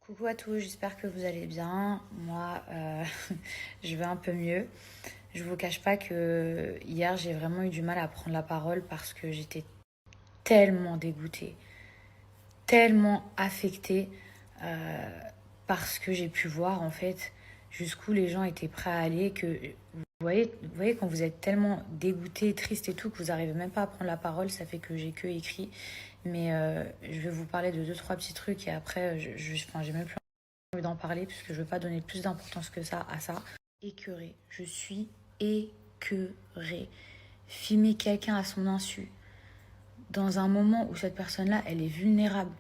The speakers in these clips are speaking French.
Coucou à tous, j'espère que vous allez bien. Moi, je vais un peu mieux. Je vous cache pas que hier, j'ai vraiment eu du mal à prendre la parole parce que j'étais tellement dégoûtée, tellement affectée parce que j'ai pu voir en fait jusqu'où les gens étaient prêts à aller que vous voyez quand vous êtes tellement dégoûté, triste et tout que vous n'arrivez même pas à prendre la parole, ça fait que j'ai que écrit. Mais je vais vous parler de deux trois petits trucs et après, enfin, j'ai même plus envie d'en parler parce que je veux pas donner plus d'importance que ça à ça. Écœurée, je suis écœurée. Filmer quelqu'un à son insu dans un moment où cette personne-là, elle est vulnérable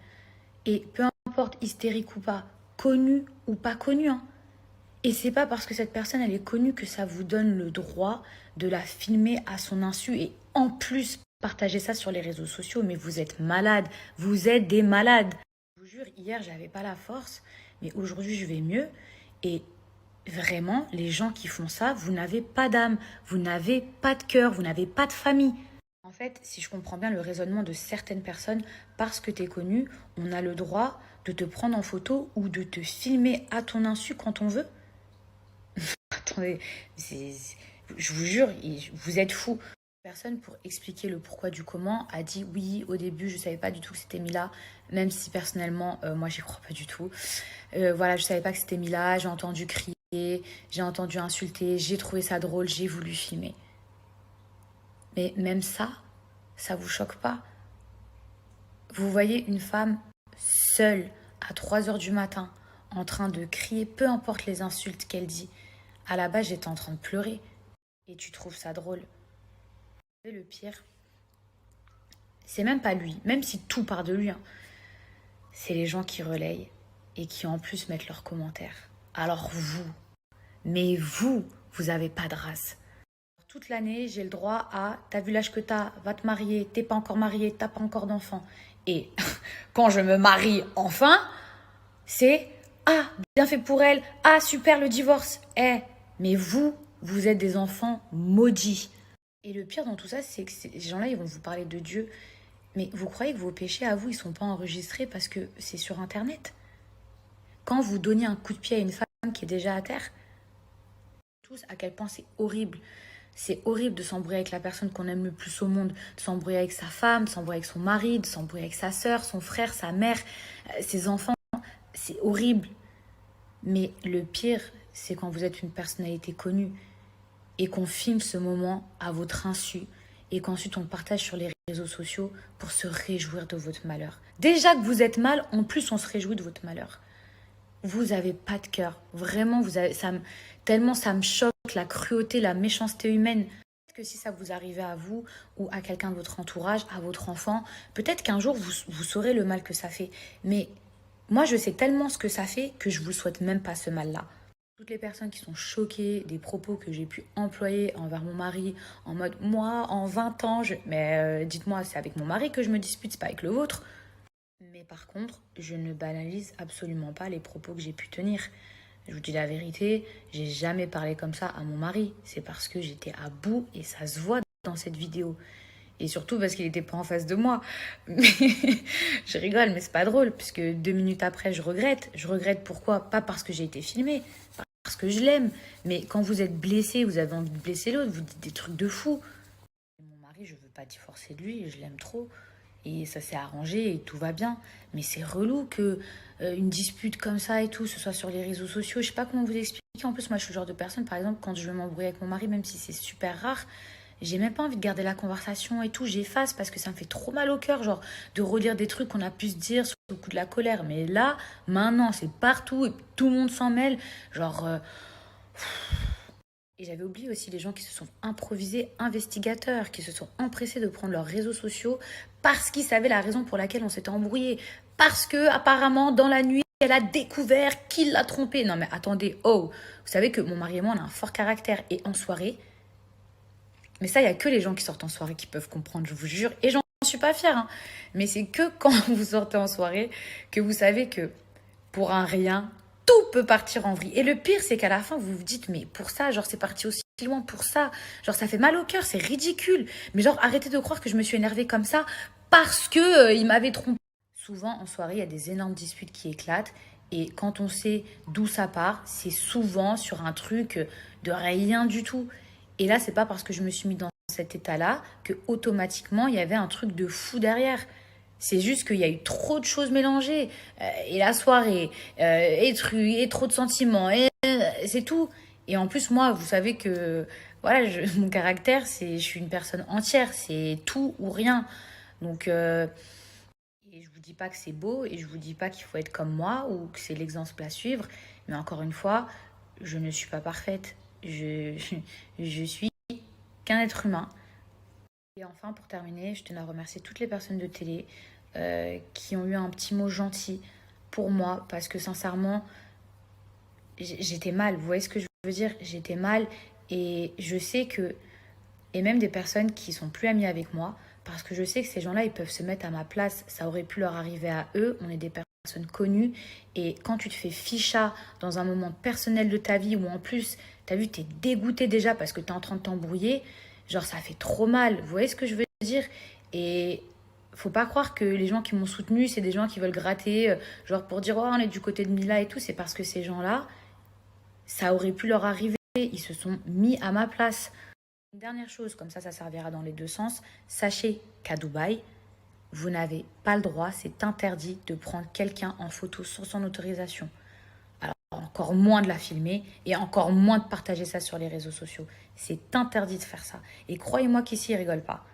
et peu importe hystérique ou pas, connue ou pas connue, hein. Et c'est pas parce que cette personne, elle est connue que ça vous donne le droit de la filmer à son insu et en plus partager ça sur les réseaux sociaux. Mais vous êtes malades, vous êtes des malades. Je vous jure, hier, j'avais pas la force, mais aujourd'hui, je vais mieux. Et vraiment, les gens qui font ça, vous n'avez pas d'âme, vous n'avez pas de cœur, vous n'avez pas de famille. En fait, si je comprends bien le raisonnement de certaines personnes, parce que tu es connu, on a le droit de te prendre en photo ou de te filmer à ton insu quand on veut. Attendez, je vous jure, vous êtes fous. Personne pour expliquer le pourquoi du comment a dit oui, au début, je savais pas du tout que c'était Mila, même si personnellement, moi, j'y crois pas du tout. Voilà, je savais pas que c'était Mila, j'ai entendu crier, j'ai entendu insulter, j'ai trouvé ça drôle, j'ai voulu filmer. Mais même ça vous choque pas? Vous voyez une femme seule à 3 heures du matin en train de crier, peu importe les insultes qu'elle dit. À la base, j'étais en train de pleurer. Et tu trouves ça drôle. Et le pire, c'est même pas lui, même si tout part de lui, hein. C'est les gens qui relayent et qui en plus mettent leurs commentaires. Alors vous avez pas de race. Toute l'année, j'ai le droit à t'as vu l'âge que t'as, va te marier, t'es pas encore marié, t'as pas encore d'enfant. Et quand je me marie enfin, c'est ah, bien fait pour elle, ah, super le divorce. Mais vous êtes des enfants maudits. Et le pire dans tout ça, c'est que ces gens-là, ils vont vous parler de Dieu. Mais vous croyez que vos péchés à vous, ils sont pas enregistrés parce que c'est sur Internet? Quand vous donnez un coup de pied à une femme qui est déjà à terre, tous à quel point c'est horrible. C'est horrible de s'embrouiller avec la personne qu'on aime le plus au monde, de s'embrouiller avec sa femme, de s'embrouiller avec son mari, de s'embrouiller avec sa sœur, son frère, sa mère, ses enfants. C'est horrible. Mais le pire, c'est quand vous êtes une personnalité connue et qu'on filme ce moment à votre insu et qu'ensuite on le partage sur les réseaux sociaux pour se réjouir de votre malheur. Déjà que vous êtes mal, en plus on se réjouit de votre malheur. Vous avez pas de cœur. Vraiment, tellement ça me choque, la cruauté, la méchanceté humaine. Peut-être que si ça vous arrivait à vous ou à quelqu'un de votre entourage, à votre enfant, peut-être qu'un jour vous saurez le mal que ça fait. Mais moi, je sais tellement ce que ça fait que je vous souhaite même pas ce mal-là. Toutes les personnes qui sont choquées des propos que j'ai pu employer envers mon mari, en mode moi, en 20 ans, mais dites-moi, c'est avec mon mari que je me dispute, c'est pas avec le vôtre. Mais par contre, je ne banalise absolument pas les propos que j'ai pu tenir. Je vous dis la vérité, j'ai jamais parlé comme ça à mon mari. C'est parce que j'étais à bout et ça se voit dans cette vidéo. Et surtout parce qu'il n'était pas en face de moi. Mais je rigole, mais c'est pas drôle, puisque 2 minutes après, je regrette. Je regrette pourquoi? Pas parce que j'ai été filmée, pas parce que je l'aime. Mais quand vous êtes blessé, vous avez envie de blesser l'autre, vous dites des trucs de fou. Mon mari, je veux pas divorcer de lui, je l'aime trop. Et ça s'est arrangé et tout va bien. Mais c'est relou que une dispute comme ça et tout, ce soit sur les réseaux sociaux. Je sais pas comment vous expliquer. En plus, moi, je suis le genre de personne, par exemple, quand je veux m'embrouiller avec mon mari, même si c'est super rare, j'ai même pas envie de garder la conversation et tout. J'efface parce que ça me fait trop mal au cœur, genre, de relire des trucs qu'on a pu se dire sur le coup de la colère. Mais là, maintenant, c'est partout et tout le monde s'en mêle. Genre, et j'avais oublié aussi les gens qui se sont improvisés investigateurs, qui se sont empressés de prendre leurs réseaux sociaux parce qu'ils savaient la raison pour laquelle on s'était embrouillé. Parce que, apparemment, dans la nuit, elle a découvert qu'il l'a trompée. Non mais attendez, oh, vous savez que mon mari et moi, on a un fort caractère. Et en soirée, mais ça, il n'y a que les gens qui sortent en soirée qui peuvent comprendre, je vous jure. Et j'en suis pas fière, hein. Mais c'est que quand vous sortez en soirée que vous savez que pour un rien, tout peut partir en vrille. Et le pire, c'est qu'à la fin, vous vous dites, mais pour ça, genre, c'est parti aussi loin pour ça. Genre, ça fait mal au cœur, c'est ridicule. Mais genre, arrêtez de croire que je me suis énervée comme ça parce que il m'avait trompé. Souvent, en soirée, il y a des énormes disputes qui éclatent. Et quand on sait d'où ça part, c'est souvent sur un truc de rien du tout. Et là, c'est pas parce que je me suis mis dans cet état-là que automatiquement il y avait un truc de fou derrière. C'est juste qu'il y a eu trop de choses mélangées. Et la soirée, et trop de sentiments, et c'est tout. Et en plus, moi, vous savez que voilà, mon caractère, je suis une personne entière, c'est tout ou rien. Donc, et je vous dis pas que c'est beau et je vous dis pas qu'il faut être comme moi ou que c'est l'exemple à suivre, mais encore une fois, je ne suis pas parfaite. Je suis qu'un être humain. Et enfin, pour terminer, je tenais à remercier toutes les personnes de télé qui ont eu un petit mot gentil pour moi parce que sincèrement, j'étais mal. Vous voyez ce que je veux dire? J'étais mal et je sais que et même des personnes qui sont plus amies avec moi, parce que je sais que ces gens-là, ils peuvent se mettre à ma place, ça aurait pu leur arriver à eux, on est des personnes connues, et quand tu te fais ficha dans un moment personnel de ta vie, où en plus, t'as vu, t'es dégoûté déjà parce que t'es en train de t'embrouiller, genre ça fait trop mal, vous voyez ce que je veux dire? Et faut pas croire que les gens qui m'ont soutenu, c'est des gens qui veulent gratter, genre pour dire, oh, on est du côté de Mila et tout, c'est parce que ces gens-là, ça aurait pu leur arriver, ils se sont mis à ma place. Une dernière chose, comme ça servira dans les deux sens. Sachez qu'à Dubaï, vous n'avez pas le droit, c'est interdit de prendre quelqu'un en photo sans son autorisation. Alors, encore moins de la filmer et encore moins de partager ça sur les réseaux sociaux. C'est interdit de faire ça. Et croyez-moi qu'ici, ils rigolent pas.